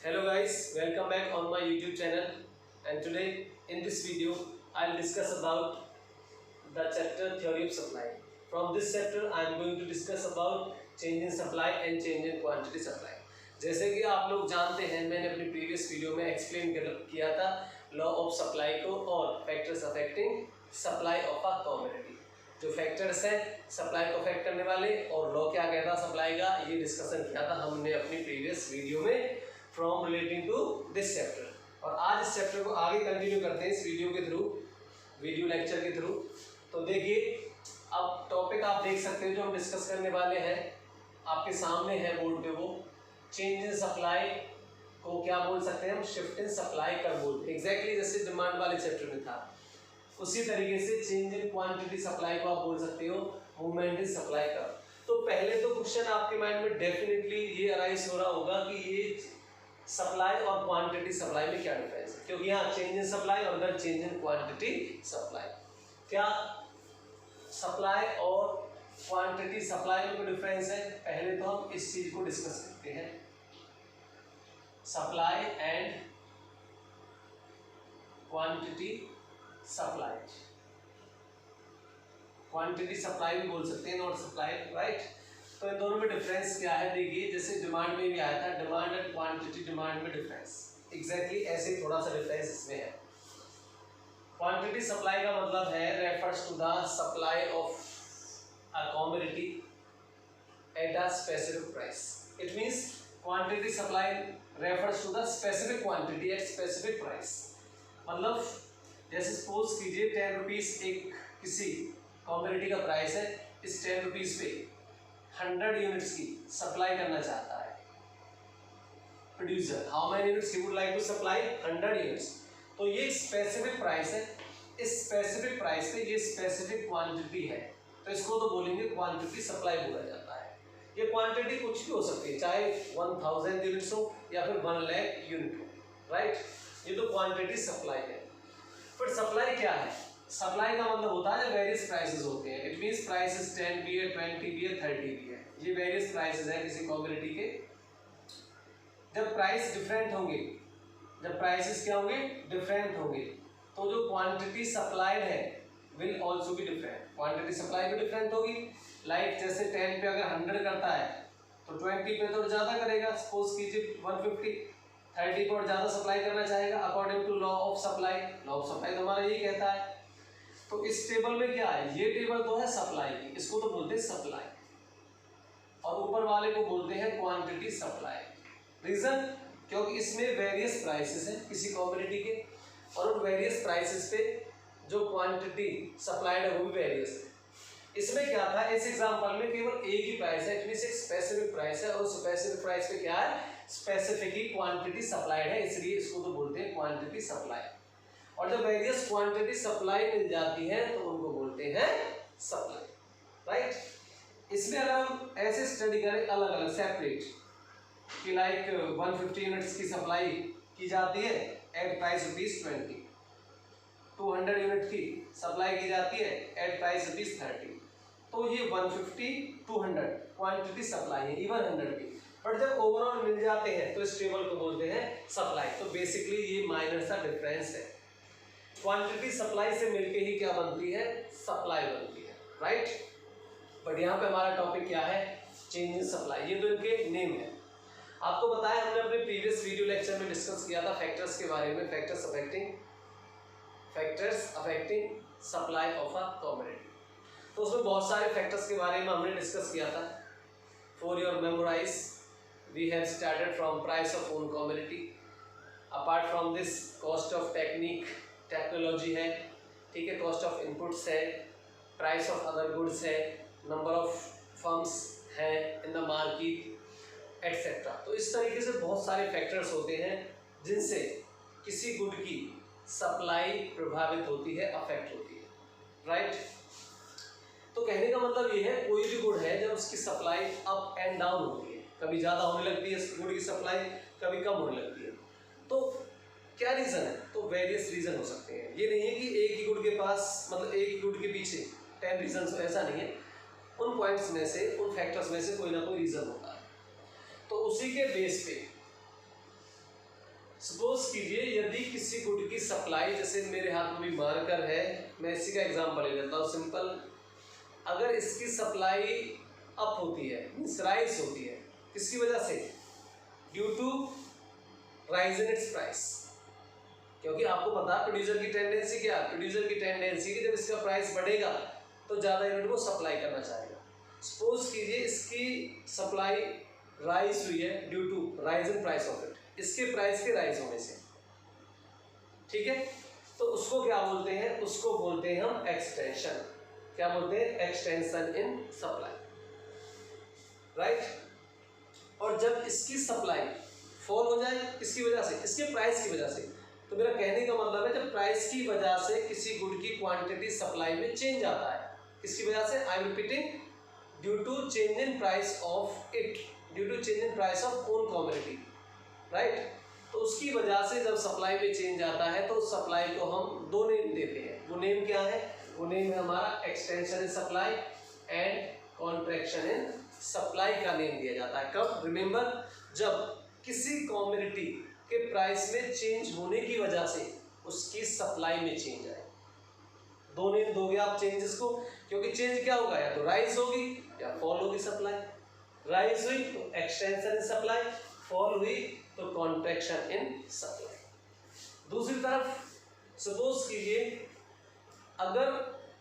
Hello guys, welcome back on my YouTube channel, and today in this video I'll discuss about the chapter theory of supply. From this chapter I am going to discuss about change in supply and change in quantity supply. जैसे कि आप लोग जानते हैं, मैंने अपनी previous video में explain किया था लॉ ऑफ सप्लाई को और factors affecting supply of a commodity. जो फैक्टर्स हैं सप्लाई को अफेक्ट करने वाले और लॉ क्या कहता है सप्लाई का, ये डिस्कशन किया था हमने अपनी प्रीवियस वीडियो में from relating to this chapter. और आज इस चैप्टर को आगे कंटिन्यू करते हैं इस वीडियो के थ्रू, वीडियो लेक्चर के थ्रू। तो देखिए, अब टॉपिक आप देख सकते हैं जो हम डिस्कस करने वाले हैं, आपके सामने है बोर्ड पे। वो चेंज इन सप्लाई को क्या बोल सकते हैं हम, शिफ्ट इन सप्लाई कर बोलते हैं। एग्जैक्टली जैसे डिमांड वाले चैप्टर में था, उसी तरीके से चेंज इन क्वांटिटी सप्लाई को आप बोल सकते हो मूवमेंट इन सप्लाई का। तो पहले तो क्वेश्चन आपके माइंड में डेफिनेटली ये अराइज हो रहा होगा कि ये सप्लाई और क्वांटिटी सप्लाई में क्या डिफरेंस है, क्योंकि यहाँ चेंज इन सप्लाई और उधर चेंज इन क्वांटिटी सप्लाई। क्या सप्लाई और क्वांटिटी सप्लाई में कोई डिफरेंस है? पहले तो हम इस चीज को डिस्कस करते हैं, supply and quantity supply. Quantity supply भी बोल सकते हैं, नॉट सप्लाई, राइट। तो इन दोनों में डिफरेंस क्या है? देखिए, जैसे डिमांड में भी आया था, डिमांड एंड क्वांटिटी, डिमांड में डिफरेंस, एग्जैक्टली ऐसे थोड़ा सा डिफरेंस इसमें है। क्वांटिटी सप्लाई का मतलब है refers to the supply of a commodity at a specific price. It means quantity supply refers to the specific quantity at specific price. मतलब जैसे सपोज कीजिए 10 रुपीज एक किसी कमोडिटी का प्राइस है, इस 10 रुपीज पे 100 यूनिट्स की सप्लाई करना चाहता है producer. How many units he would like to supply? 100 units. तो ये स्पेसिफिक प्राइस है, इस स्पेसिफिक प्राइस पे ये स्पेसिफिक क्वांटिटी है, तो इसको तो बोलेंगे क्वांटिटी सप्लाई बोला जाता है। ये क्वांटिटी कुछ भी हो सकती है, चाहे 1000 यूनिट्स हो या फिर 1 लाख यूनिट हो, राइट। ये तो क्वांटिटी सप्लाई है। पर सप्लाई क्या है? सप्लाई का मतलब होता है वेरियस प्राइसेस होते हैं। इट मींस प्राइसेस 10 भी है, 20 भी है, 30 भी है, ये वेरियस प्राइसेस है किसी कमोडिटी के। जब प्राइस डिफरेंट होंगे, जब प्राइसेस क्या होंगे, डिफरेंट होंगे, तो जो क्वांटिटी सप्लाइड है will also be different. Quantity supply भी डिफरेंट होगी। लाइक जैसे 10 पे अगर 100 करता है तो 20 पे तो ज़्यादा करेगा, सपोज कीजिए 150, 30 पे और ज़्यादा सप्लाई करना चाहेगा according to law of supply. Law of supply तो हमारा यही कहता है। तो इस टेबल में क्या है, ये टेबल तो है सप्लाई की, इसको तो बोलते हैं सप्लाई, और ऊपर वाले को बोलते हैं क्वांटिटी सप्लाई। रीजन, क्योंकि इसमें वेरियस प्राइसेस हैं किसी कमोडिटी के, और उन वेरियस प्राइसेस पे जो क्वांटिटी सप्लाइड है वो भी वेरियस है। इसमें क्या था, इस एग्जांपल में केवल एक ही प्राइस है, इट मींस एक स्पेसिफिक प्राइस है, और उस स्पेसिफिक प्राइस पे क्या है, स्पेसिफिक ही क्वांटिटी सप्लाइड है, इसलिए इसको तो बोलते हैं क्वांटिटी सप्लाई। और जब वेरियस क्वांटिटी सप्लाई मिल जाती है तो उनको बोलते हैं सप्लाई, राइट। इसमें अगर हम ऐसे स्टडी करें अलग अलग सेपरेट कि लाइक 150 यूनिट्स की सप्लाई की जाती है एट प्राइस ₹20, 200 यूनिट की सप्लाई की जाती है एट प्राइस ₹30, तो ये 150 200 क्वांटिटी सप्लाई है, इवन 100 की। बट जब ओवरऑल मिल जाते हैं तो इस टेबल को बोलते हैं सप्लाई। तो बेसिकली ये माइनर सा डिफरेंस है। क्वांटिटी सप्लाई से मिलके ही क्या बनती है, सप्लाई बनती है, राइट। बट यहाँ पे हमारा टॉपिक क्या है, चेंज इन सप्लाई। ये तो इनके नेम है। आपको बताया हमने अपने प्रीवियस वीडियो लेक्चर में डिस्कस किया था फैक्टर्स के बारे में, factors affecting supply of a commodity. तो उसमें बहुत सारे फैक्टर्स के बारे में हमने डिस्कस किया था। For your memorise, we have started from price of own commodity. Apart from this cost of technology है, ठीक है, कॉस्ट ऑफ इनपुट्स है, प्राइस ऑफ अदर गुड्स है, नंबर ऑफ फर्म्स हैं इन द मार्केट एटसेट्रा। तो इस तरीके से बहुत सारे फैक्टर्स होते हैं जिनसे किसी गुड की सप्लाई प्रभावित होती है, अफेक्ट होती है, राइट। तो कहने का मतलब ये है, कोई भी गुड है जब उसकी सप्लाई अप एंड डाउन होती है, कभी ज़्यादा होने लगती है गुड की सप्लाई, कभी कम होने लगती है, तो क्या रीज़न है? तो वेरियस रीज़न हो सकते हैं। ये नहीं है कि एक ही गुड के पास, मतलब एक ही गुड के पीछे 10 रीजन, ऐसा नहीं है। उन पॉइंट्स में से, उन फैक्टर्स में से कोई ना कोई रीज़न होता है। तो उसी के बेस पे सपोज कीजिए यदि किसी गुड की सप्लाई, जैसे मेरे हाथ में भी मार्कर है, मैं इसी का एग्जांपल ले लेता हूँ सिंपल। अगर इसकी सप्लाई अप होती है, मीन्स राइज होती है, किसकी वजह से? Due to rise in its price. क्योंकि आपको पता है प्रोड्यूसर की टेंडेंसी क्या है? प्रोड्यूसर की टेंडेंसी कि जब इसका प्राइस बढ़ेगा तो ज़्यादा यूनिट वो सप्लाई करना चाहेगा। सपोज कीजिए इसकी सप्लाई राइज हुई है due to rise in price of it, इसके प्राइस के राइज होने से, ठीक है। तो उसको क्या बोलते हैं? उसको बोलते हैं हम एक्सटेंशन। क्या बोलते हैं? Extension in supply, right. और जब इसकी सप्लाई फॉल हो जाए, किसकी वजह से? इसके प्राइस की वजह से। तो मेरा कहने का मतलब है जब प्राइस की वजह से किसी गुड की क्वांटिटी सप्लाई में चेंज आता है, किसकी वजह से? I am repeating, due to change in price of it, due to change in price of own commodity, right. तो उसकी वजह से जब सप्लाई में चेंज आता है तो उस सप्लाई को हम दो नेम देते हैं। वो नेम क्या है? वो नेम है हमारा extension in supply and contraction in supply का नेम दिया जाता है। कब? रिमेंबर, जब किसी कमोडिटी के प्राइस में चेंज होने की वजह से उसकी सप्लाई में चेंज आए। दो नेम दोगे आप चेंजेस को, क्योंकि चेंज क्या होगा? या तो राइज होगी या फॉल होगी सप्लाई। राइज हुई तो एक्सटेंशन इन सप्लाई, फॉल हुई तो कॉन्ट्रैक्शन इन सप्लाई। दूसरी तरफ सपोज कीजिए अगर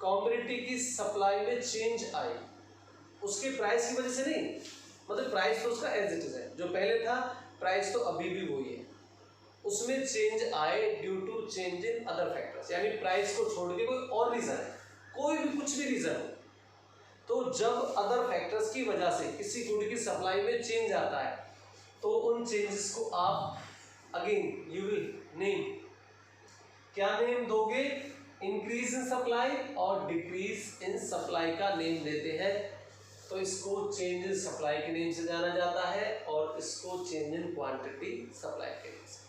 कमोडिटी की सप्लाई में चेंज आए, उसके प्राइस की वजह से नहीं, मतलब प्राइस तो उसका एज इट इज है, जो पहले था प्राइस तो अभी भी वही है, उसमें चेंज आए due to change in other factors, यानी प्राइस को छोड़ के कोई और रीजन है, कोई भी कुछ भी रीजन हो, तो जब अदर फैक्टर्स की वजह से किसी गुड की सप्लाई में चेंज आता है तो उन चेंजेस को आप अगेन यू विल नेम, क्या नेम दोगे? इंक्रीज इन सप्लाई और डिक्रीज इन सप्लाई का नेम देते हैं। तो इसको चेंज इन सप्लाई के नेम से जाना जाता है और इसको चेंज इन क्वांटिटी सप्लाई के नेम से।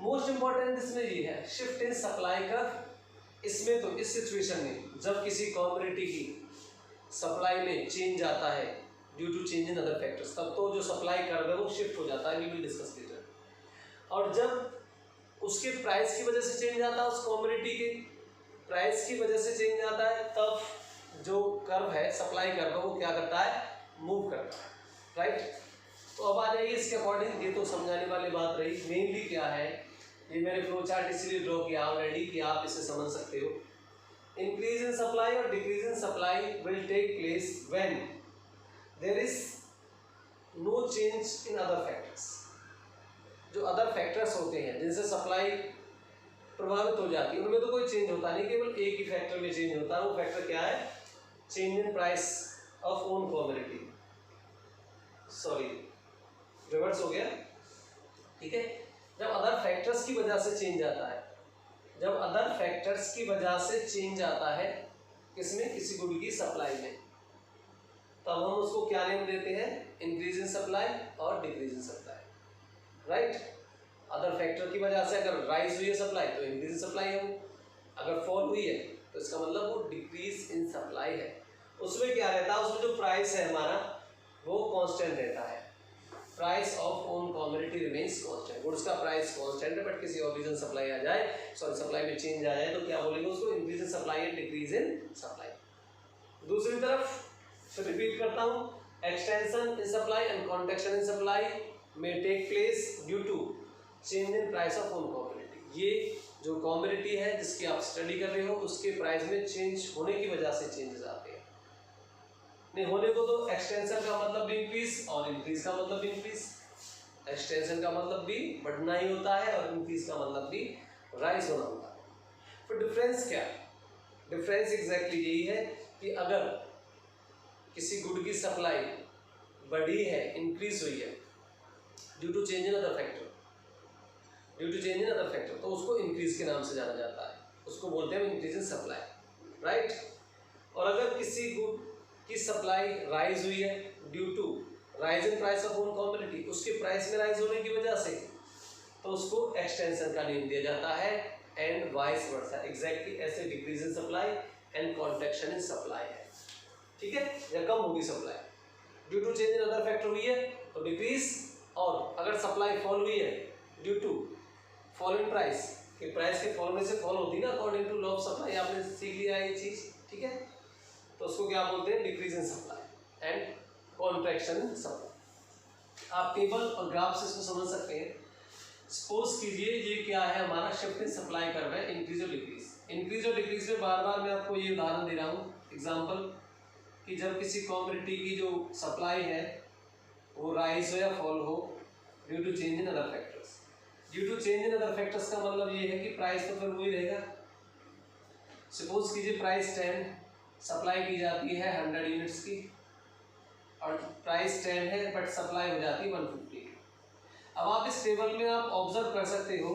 मोस्ट इंपॉर्टेंट इसमें ये है शिफ्ट इन सप्लाई कर्व। इसमें तो इस सिचुएशन में जब किसी कमोडिटी की सप्लाई में चेंज आता है due to change in other factors, तब तो जो सप्लाई कर्व है वो शिफ्ट हो जाता है, वी विल डिस्कस लेटर। और जब उसके प्राइस की वजह से चेंज आता है, उस कमोडिटी के प्राइस की वजह से चेंज आता है, तब जो कर्व है सप्लाई कर्व वो क्या करता है? मूव करता है, राइट। तो अब आ जाइए इसके अकॉर्डिंग, ये तो समझाने वाली बात रही। मेनली क्या है, ये मैंने फ्लो चार्ट इसलिए ड्रॉ किया ऑलरेडी कि आप इसे समझ सकते हो। इंक्रीज इन सप्लाई और decrease in supply will take place when there is no change in other factors. जो अदर फैक्टर्स होते हैं जिनसे सप्लाई प्रभावित हो जाती है उनमें तो कोई चेंज होता नहीं, केवल एक ही फैक्टर में चेंज होता है। वो फैक्टर क्या है? Change in price of own commodity, sorry reverse हो गया, ठीक है। जब अदर फैक्टर्स की वजह से चेंज आता है, जब अदर फैक्टर्स की वजह से चेंज आता है किसमें? किसी गुड की सप्लाई में, तब हम उसको क्या नेम देते हैं? इंक्रीज इन सप्लाई और decrease in supply, right. Other factor की वजह से अगर राइज हुई है सप्लाई तो इंक्रीज इन सप्लाई है, वो अगर फॉल हुई है तो इसका मतलब वो डिक्रीज इन सप्लाई है। उसमें क्या रहता है? उसमें जो प्राइस है हमारा वो कांस्टेंट रहता है, price of own commodity remains constant. Goods का प्राइस कांस्टेंट है, बट किसी और रीजन सप्लाई आ जाए, सॉरी सप्लाई में चेंज आ जाए तो क्या बोलेंगे उसको? Increase in supply and decrease in supply. दूसरी तरफ फिर रिपीट करता हूँ, extension in supply and contraction in supply में take place due to change in price of own commodity. ये जो कमोडिटी है जिसकी आप स्टडी कर रहे हो उसके प्राइस में चेंज होने की वजह से चेंजेस आते हैं। नहीं होने को तो एक्सटेंशन का मतलब भी इंक्रीज और इंक्रीज का मतलब भी इंक्रीज, एक्सटेंशन का मतलब भी बढ़ना ही होता है और इंक्रीज का मतलब भी राइज होना होता है। फिर डिफरेंस क्या है? डिफरेंस एग्जैक्टली यही है कि अगर किसी गुड की सप्लाई बढ़ी है, इंक्रीज हुई है due to change in other factor, due to change in other factor, तो उसको इंक्रीज के नाम से जाना जाता है, उसको बोलते हैं इंक्रीज इन सप्लाई, राइट। और अगर किसी गुड की सप्लाई राइज हुई है due to rise in price of own commodity, उसके प्राइस में राइज होने की वजह से, तो उसको एक्सटेंशन का नेम दिया जाता है एंड वाइस वर्सा। एग्जैक्टली ऐसे decrease in supply and contraction in supply है, ठीक है। या कम होगी supply due to change in other factor हुई है तो डिक्रीज, और अगर सप्लाई फॉल हुई है due to fall in price, कि प्राइस के फॉल होने से फॉल होती है ना according to law of supply, आपने सीख लिया है ये चीज, ठीक है। तो उसको क्या बोलते हैं, decrease in supply and contraction in supply. आप टेबल और ग्राफ से इसको समझ सकते हैं। सपोज कीजिए ये क्या है, हमारा शिफ्ट इन सप्लाई कर्व है, इंक्रीज और डिक्रीज। इंक्रीज और डिक्रीज में बार बार मैं आपको ये उदाहरण दे रहा हूँ एग्जाम्पल, कि जब किसी कमोडिटी की जो सप्लाई है वो राइज हो या फॉल हो due to change in other factors. Due to change in other factors का मतलब ये है कि प्राइस तो फिर वही रहेगा। सपोज कीजिए प्राइस 10 सप्लाई की जाती है 100 यूनिट्स की, और प्राइस 10 है बट सप्लाई हो जाती है 150। अब आप इस टेबल में आप ऑब्जर्व कर सकते हो,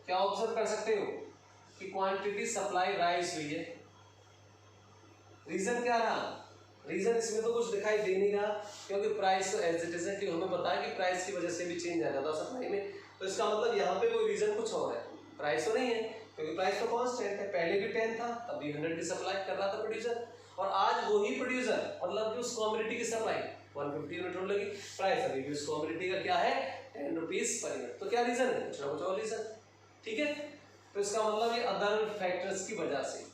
क्या ऑब्जर्व कर सकते हो कि क्वांटिटी सप्लाई राइज हुई है। रीजन क्या रहा, रीजन इसमें तो कुछ दिखाई दे नहीं रहा, क्योंकि प्राइस तो एज इट इज है, क्योंकि हमें पता है कि प्राइस की वजह से भी चेंज आ जाता है सप्लाई में। तो इसका मतलब यहाँ पे कोई रीजन कुछ और है, प्राइस तो नहीं है, क्योंकि प्राइस तो कांस्टेंट है। पहले भी 10 था तब भी 100 की सप्लाई कर रहा था प्रोड्यूसर, और आज वही प्रोड्यूसर मतलब कि उस कमोडिटी की सप्लाई 150 यूनिट होने लगी, प्राइस अभी भी उस कमोडिटी का क्या है 10 रुपीज पर यूनिट। तो क्या रीजन है, कुछ ना कुछ और रीजन, ठीक है। तो इसका मतलब ये अदर फैक्टर्स की वजह से,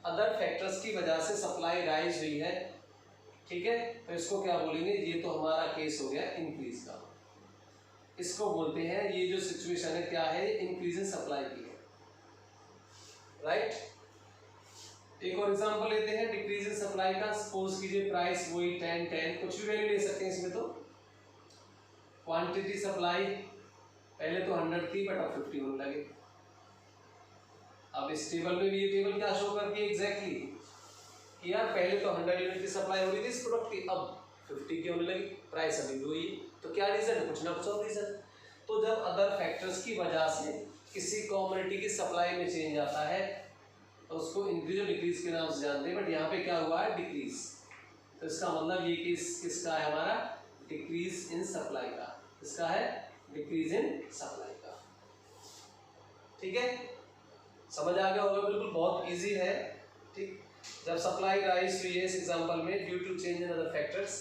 अदर फैक्टर्स की वजह से सप्लाई राइज हुई है, ठीक है। तो इसको क्या बोलेंगे, ये तो हमारा केस हो गया इंक्रीज का। इसको बोलते हैं, ये जो सिचुएशन है क्या है, इंक्रीज इन सप्लाई की है, राइट। एक और एग्जांपल लेते हैं डिक्रीज इन सप्लाई का। सपोज कीजिए प्राइस वही 10 10 कुछ भी वैल्यू ले सकते हैं इसमें। तो क्वांटिटी सप्लाई पहले तो 100 थी बट अब 50 होने लगे। अब इस टेबल में भी ये टेबल क्या शो करती है एग्जैक्टली कि यार पहले तो 100 यूनिट की सप्लाई हो रही थी इस प्रोडक्ट की, अब 50 की होने लगी, प्राइस अभी भी हुई। तो क्या रीजन है, कुछ ना कुछ और रीजन। तो जब अदर फैक्टर्स की वजह से किसी कमोडिटी की सप्लाई में चेंज आता है तो उसको इंक्रीज और डिक्रीज के नाम से जानते हैं, बट यहाँ पे क्या हुआ है, डिक्रीज। तो इसका मतलब ये किसका है, हमारा डिक्रीज इन सप्लाई का। इसका है डिक्रीज इन सप्लाई का, ठीक है। समझ आ गया होगा, बिल्कुल बहुत इजी है, ठीक। जब सप्लाई राइज हुई है इस एग्जांपल में due to change in other factors,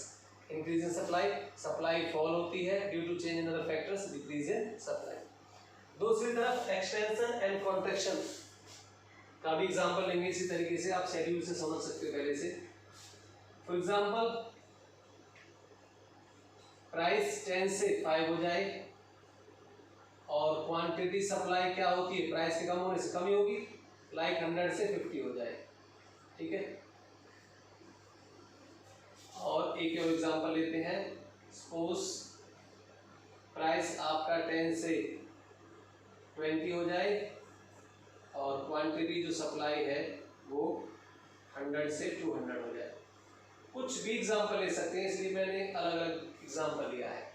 increase in supply, supply fall होती है due to change in other factors, decrease in supply. दूसरी तरफ एक्सटेंशन एंड कॉन्ट्रैक्शन का भी एग्जांपल लेंगे इसी तरीके से, आप शेड्यूल से समझ सकते हो पहले से। फॉर एग्जांपल प्राइस 10 से 5 हो जाए और क्वांटिटी सप्लाई क्या होती है, प्राइस के कम होने से कम ही होगी, लाइक 100 से 50 हो जाए, ठीक है। और एक और एग्जांपल लेते हैं। सपोज प्राइस आपका 10 से 20 हो जाए और क्वांटिटी जो सप्लाई है वो 100 से 200 हो जाए। कुछ भी एग्जांपल ले सकते हैं, इसलिए मैंने अलग अलग एग्जांपल लिया है।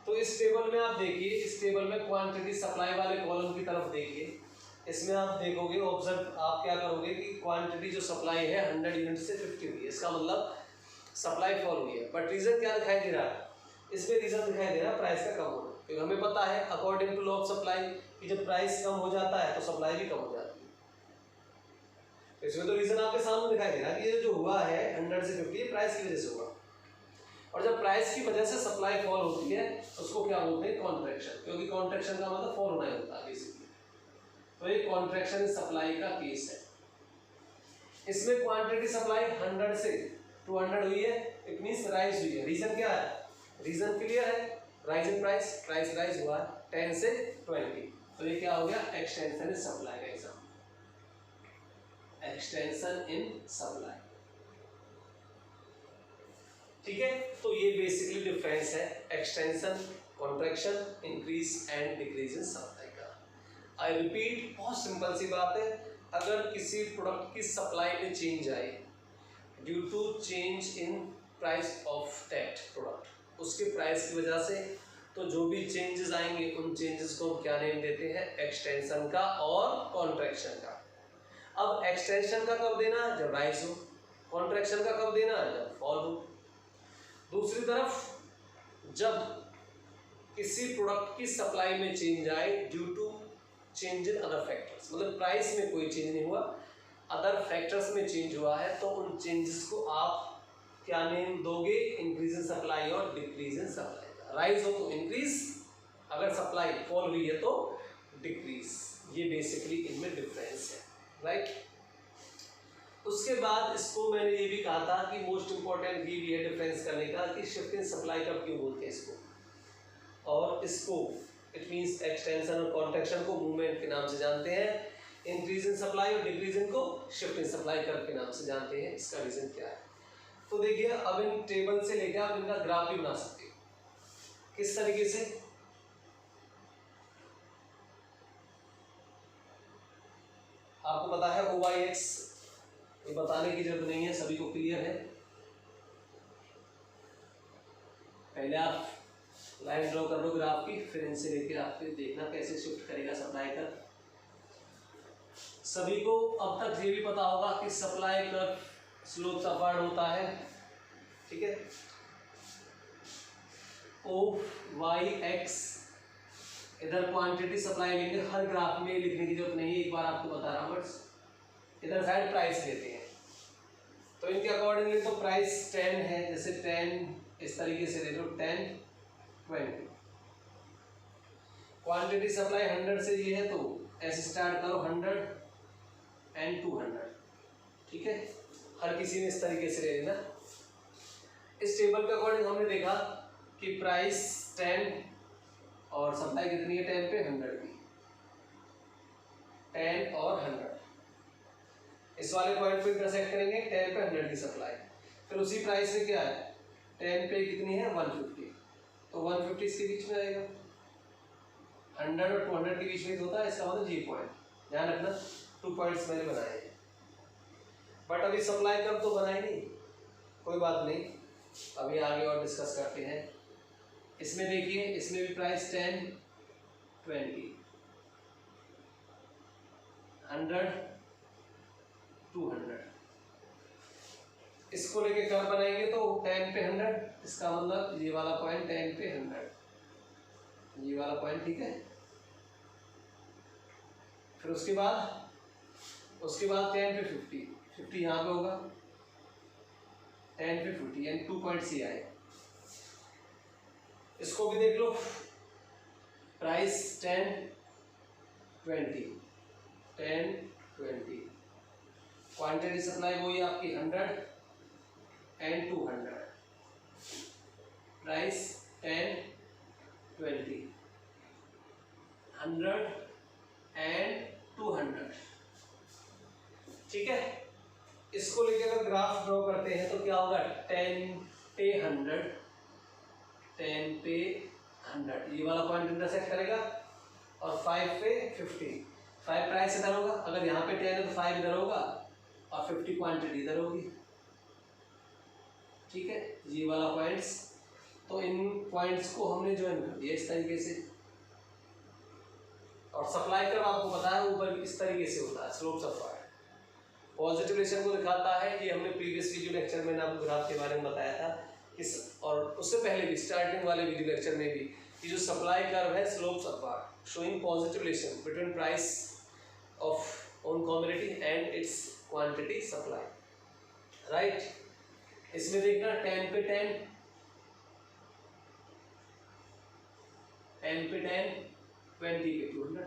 तो इस टेबल में आप देखिए, इस टेबल में क्वांटिटी सप्लाई वाले कॉलम की तरफ देखिए, इसमें आप देखोगे ऑब्जर्व, आप क्या करोगे कि क्वांटिटी जो सप्लाई है 100 यूनिट से 50 हुई है, इसका मतलब सप्लाई फॉल हुई है। बट रीजन क्या दिखाई दे रहा है, इसमें रीजन दिखाई दे रहा है प्राइस का कम होना, क्योंकि हमें पता है according to law of supply कि जब प्राइस कम हो जाता है तो सप्लाई भी कम हो जाती है। तो इसमें तो रीजन आपके सामने दिखाई दे रहा है कि ये जो हुआ है 100 से 50 प्राइस की वजह से हुआ, और जब प्राइस की वजह से सप्लाई फॉल होती है तो उसको क्या बोलते हैं, कॉन्ट्रैक्शन, क्योंकि कॉन्ट्रैक्शन का मतलब फॉल होना ही होता है बेसिकली। तो ये कॉन्ट्रैक्शन सप्लाई का केस है। इसमें क्वांटिटी सप्लाई 100 से 200 हुई है, इट मींस राइज हुई है। रीजन क्या है, रीजन क्लियर है, rise in price, price rise हुआ 10 से 20। तो ये क्या हो गया, एक्सटेंशन इन सप्लाई का एग्जांपल, एक्सटेंशन इन सप्लाई, ठीक है। तो ये बेसिकली डिफरेंस है extension, contraction, increase and decrease in supply का। आई रिपीट, बहुत सिंपल सी बात है, अगर किसी प्रोडक्ट की सप्लाई में चेंज आए due to change in price of that product, उसके प्राइस की वजह से, तो जो भी चेंजेस आएंगे उन चेंजेस को क्या नेम देते हैं, एक्सटेंशन का और कॉन्ट्रैक्शन का। अब एक्सटेंशन का कब देना, जब राइज हो, कॉन्ट्रैक्शन का कब देना, जब फॉल हो। दूसरी तरफ जब किसी प्रोडक्ट की सप्लाई में चेंज आए due to change in other factors, मतलब प्राइस में कोई चेंज नहीं हुआ, अदर फैक्टर्स में चेंज हुआ है, तो उन चेंजेस को आप क्या नेम दोगे, इंक्रीज इन सप्लाई और डिक्रीज इन सप्लाई, राइज हो तो इंक्रीज, अगर सप्लाई फॉल हुई है तो डिक्रीज। ये बेसिकली इनमें डिफरेंस है, राइट। उसके बाद इसको मैंने ये भी कहा था कि मोस्ट इंपॉर्टेंट ये भी है डिफरेंस करने का कि शिफ्ट इन सप्लाई कर्व क्यों बोलते हैं इसको, और इसको इट मींस एक्सटेंशन और कॉन्ट्रैक्शन को मूवमेंट के नाम से जानते हैं, इंक्रीज इन सप्लाई और डिक्रीज इन को शिफ्ट इन सप्लाई कर्व के नाम से जानते हैं। इसका रीजन क्या है, तो देखिए अब इन टेबल से लेकर आप इनका ग्राफ भी बना सकते हो। किस तरीके से, आपको पता है OYX, ये बताने की जरूरत नहीं है, सभी को क्लियर है। पहले आप लाइन ड्रॉ कर लो ग्राफ की, फिर इनसे लेके आप फिर देखना कैसे शिफ्ट करेगा सप्लाई कर्व। सभी को अब तक ये भी पता होगा कि सप्लाई कर्व स्लोप अपवर्ड होता है, ठीक है। OYX इधर क्वांटिटी सप्लाई लेंगे, हर ग्राफ में लिखने की जरूरत नहीं है, एक बार आपको बता रहा हूँ बस। इधर साइड प्राइस लेते हैं, तो इनके अकॉर्डिंगली तो प्राइस 10 है, जैसे 10 इस तरीके से ले लो, 10 20। क्वांटिटी सप्लाई 100 से ये है, तो ऐसे स्टार्ट करो 100 and 200, ठीक है। हर किसी ने इस तरीके से ले लेना। इस टेबल के अकॉर्डिंग हमने देखा कि प्राइस 10 और सप्लाई कितनी है 10 पे 100 की, 10 और 100 इस वाले पॉइंट पे इंटरसेक्ट करेंगे, 10 पे 100 की सप्लाई, फिर उसी प्राइस से क्या है 10 पे कितनी है 150, तो 150 इसके बीच में आएगा, 100 और 200 के बीच में होता है, इसका मतलब ये पॉइंट ध्यान रखना। 2 पॉइंट्स मैंने बनाए हैं, बट अभी सप्लाई कर्व तो बनाए नहीं, कोई बात नहीं, अभी आगे और डिस्कस करते हैं। इसमें देखिए, इसमें भी प्राइस 10 20 100 200, इसको लेके कर्व बनाएंगे तो 10 पे 100, इसका मतलब ये वाला पॉइंट 10 पे 100, ये वाला पॉइंट, ठीक है। फिर उसके बाद 10 पे 50 यहाँ पे होगा, 10 पे 50 यानी 2 पॉइंट सी आए। इसको भी देख लो, प्राइस 10 20 क्वांटिटी सप्लाई वही आपकी 100 and 200, प्राइस 10 20 100 and 200, ठीक है। इसको लेकर अगर ग्राफ ड्रॉ करते हैं तो क्या होगा 10 पे 100 10 पे 100, ये वाला पॉइंट इंटरसेक्ट करेगा, और 5 पे 50, 5 प्राइस इधर होगा, अगर यहाँ पे 10 है तो 5 इधर होगा और 50 क्वांटिटी इधर होगी, ठीक है। ये वाला पॉइंट्स, तो इन पॉइंट्स को हमने ज्वाइन कर दिया इस तरीके से, और सप्लाई कर्व आपको पता है ऊपर इस तरीके से होता है, स्लोप्स अपवर्ड। पॉजिटिव रिलेशन को दिखाता है, ये हमने प्रीवियस वीडियो लेक्चर में आपको ग्राफ के बारे में बताया था और उससे पहले भी स्टार्टिंग वाले वीडियो लेक्चर में भी, कि जो सप्लाई कर्व है slopes upward showing positive relation between price of own commodity and it's quantity supply, right. इसमें देखना 10 पे 10 10 पे 10 20 पे 200,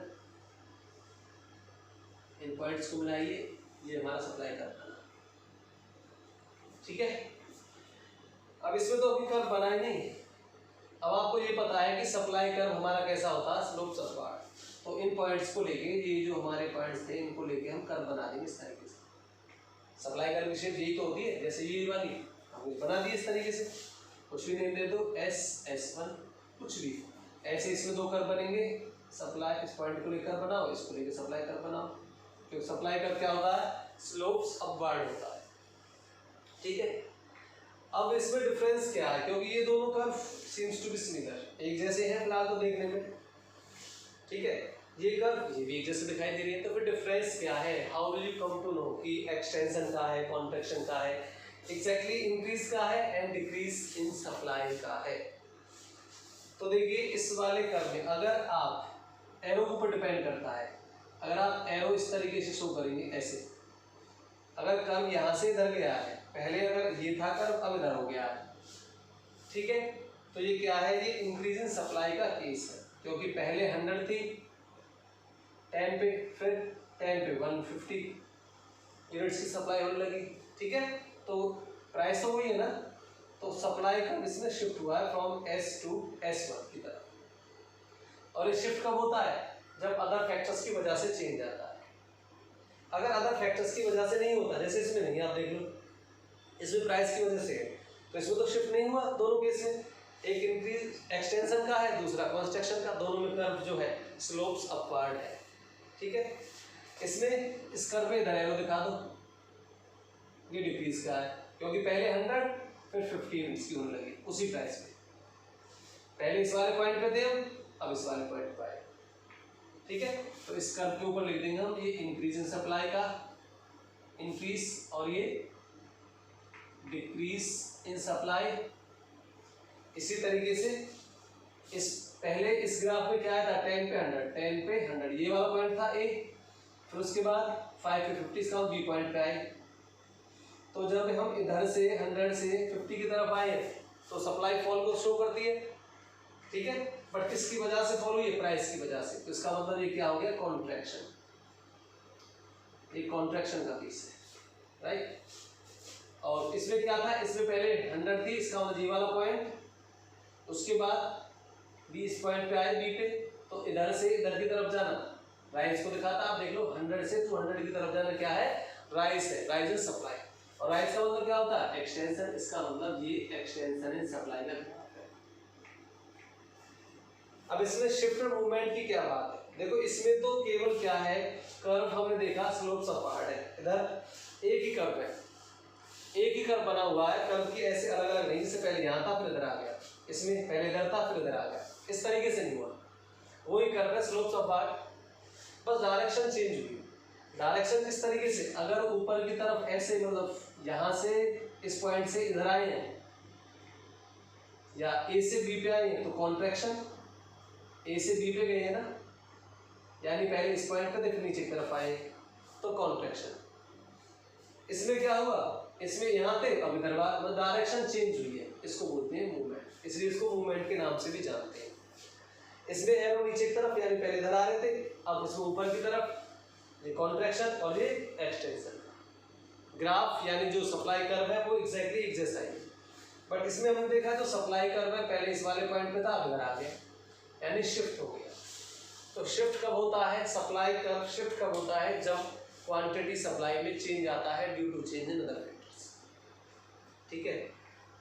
इन पॉइंट्स को मिलाइए, ये हमारा सप्लाई कर्व बना, ठीक है। अब इसमें तो अभी कर्व बना ही नहीं, अब आपको ये पता है कि सप्लाई कर्व हमारा कैसा होता है स्लोप्स अपवर्ड, तो इन पॉइंट्स को लेके, ये जो हमारे पॉइंट्स थे इनको लेके हम कर्व बना देंगे इस तरीके से। सप्लाई कर्व की शेप यही तो होती है, जैसे ये वाली हमने बना दी इस तरीके से, कुछ भी नेम दे दो S1 कुछ भी, ऐसे इसमें 2 कर्व बनेंगे, सप्लाई इस पॉइंट को लेकर बनाओ, इसको लेकर सप्लाई कर्व बनाओ, क्योंकि सप्लाई कर्व क्या होता है स्लोप्स अपवर्ड होता है, ठीक है। अब इसमें डिफरेंस क्या है, क्योंकि ये दोनों curve seems to be similar, एक जैसे हैं फिलहाल तो देखने में, ठीक है। ये कर्व ये भी एक जैसे दिखाई दे रही है, तो फिर डिफरेंस क्या है, how will you come to know कि एक्सटेंशन का है, कॉन्ट्रैक्शन का है, एग्जैक्टली इंक्रीज का है एंड डिक्रीज इन सप्लाई का है। तो देखिए इस वाले कर्व में अगर आप एरो के ऊपर डिपेंड करता है, अगर आप एरो इस तरीके से शो करेंगे ऐसे, अगर कर्व यहाँ से इधर गया है, पहले अगर ये था कर्व अब इधर हो गया है, ठीक है, तो ये क्या है, ये इंक्रीज इन सप्लाई का केस है, क्योंकि पहले 100 थी 10 पे, फिर 10 पे 150 यूनिट्स की सप्लाई होने लगी। ठीक है, तो प्राइस तो वही है ना, तो सप्लाई का इसमें शिफ्ट हुआ है फ्रॉम S टू S1 की तरफ। और ये शिफ्ट कब होता है, जब अदर फैक्टर्स की वजह से चेंज आता है। अगर अदर फैक्टर्स की वजह से नहीं होता, जैसे इसमें नहीं, आप देख लो इसमें प्राइस की वजह से है, तो इसमें तो शिफ्ट नहीं हुआ दोनों केस में। एक इंक्रीज एक्सटेंशन का है, दूसरा कंस्ट्रक्शन का, दोनों में कर्व जो है स्लोप्स अपवर्ड है। ठीक है, इसमें इस कर्व में इधर एरो दिखा दो, ये डिक्रीज का है, क्योंकि पहले 100 फिर 50 यूनिट्स की होने लगी उसी प्राइस पे। पहले इस वाले पॉइंट पे थे हम, अब इस वाले पॉइंट पे आए। ठीक है, तो इस कर्व के ऊपर लिख देंगे हम ये इंक्रीज इन सप्लाई का इंक्रीज और ये डिक्रीज इन सप्लाई। इसी तरीके से इस पहले इस ग्राफ में क्या आया था, 10 पे 100, 10 पे 100, ये वाला पॉइंट था A, फिर उसके बाद 5 पे 50 इसका B पॉइंट पे आए। तो जब हम इधर से 100 से 50 की तरफ आए तो सप्लाई फॉल को शो करती है। ठीक है, बट किसकी वजह से फॉल हुई है, प्राइस की वजह से। तो इसका मतलब ये क्या हो गया, कॉन्ट्रैक्शन, ये कॉन्ट्रैक्शन का केस है, राइट। और इसमें क्या था, इसमें पहले 100 थी, इसका मतलब ये वाला पॉइंट, उसके बाद B इस पॉइंट पे आए B पे, तो इधर से इधर की तरफ जाना, राइज को दिखाता, आप देख लो 100 से 200 की तरफ जाना क्या है, राइज है, राइज इन सप्लाई। और राइज का मतलब क्या होता है, एक्सटेंशन, इसका मतलब ये एक्सटेंशन इन सप्लाई का ग्राफ है। अब इसमें शिफ्ट मूवमेंट की क्या बात है, देखो इसमें तो केवल क्या है, कर्व हमने देखा स्लोप्स अपवर्ड है, इधर एक ही कर्व है, एक ही कर्व बना हुआ है, कर्व की ऐसे अलग अलग नहीं, जैसे पहले यहाँ था फिर इधर आ गया, इसमें पहले इधर था फिर इधर आ गया, इस तरीके से नहीं हुआ, वही कर्व है स्लोप्स अपवर्ड, बस डायरेक्शन चेंज हुई। डायरेक्शन किस तरीके से, अगर ऊपर की तरफ ऐसे, मतलब यहाँ से इस पॉइंट से इधर आए हैं या A से B पे आए हैं तो कॉन्ट्रैक्शन, A से B पे गए हैं ना, यानी पहले इस पॉइंट पे फिर नीचे की तरफ आए तो कॉन्ट्रैक्शन। इसमें क्या हुआ, इसमें यहाँ थे अब इधर, मतलब डायरेक्शन चेंज हुई है, इसको बोलते हैं मूवमेंट, इसलिए इसको मूवमेंट के नाम से भी जानते हैं। इसमें एरो नीचे की तरफ, यानी पहले इधर आ रहे थे, अब इसमें ऊपर की तरफ, ये कॉन्ट्रैक्शन और ये एक्सटेंशन। ग्राफ यानी जो सप्लाई कर्व है वो एग्जैक्टली एक जैसा ही, बट इसमें हमने देखा जो सप्लाई कर्व है पहले इस वाले पॉइंट पे था, अब इधर आ गया, यानी शिफ्ट हो गया। तो शिफ्ट कब होता है, सप्लाई कर्व शिफ्ट कब होता है, जब क्वांटिटी सप्लाई में चेंज आता है due to change in other factors. ठीक है,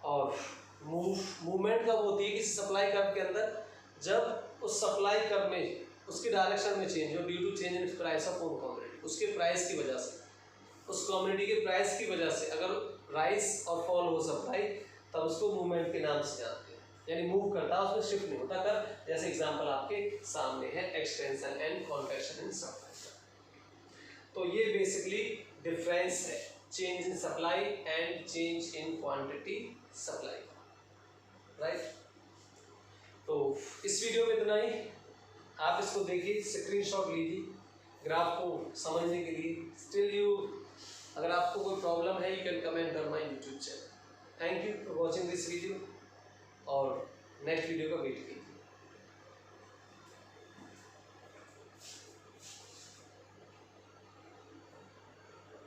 और मूवमेंट कब होती है किसी सप्लाई कर्व के अंदर, जब उस सप्लाई कर्व में उसकी डायरेक्शन में चेंज हो due to change in price of own commodity, उसके प्राइस की वजह से, उस कमोडिटी के प्राइस की वजह से अगर राइज और फॉल हो सप्लाई, तब उसको मूवमेंट के नाम से जानते हैं, यानी मूव करता है, उसमें शिफ्ट नहीं होता कर। जैसे एग्जांपल आपके सामने है extension and contraction in supply. तो ये बेसिकली डिफरेंस है change in supply and change in quantity supply, right. तो इस वीडियो में इतना ही, आप इसको देखिए, स्क्रीनशॉट लीजिए ग्राफ को समझने के लिए। स्टिल यू, अगर आपको कोई प्रॉब्लम है, you can comment on my YouTube channel. Thank you for watching this video, और नेक्स्ट वीडियो का वेट कीजिए।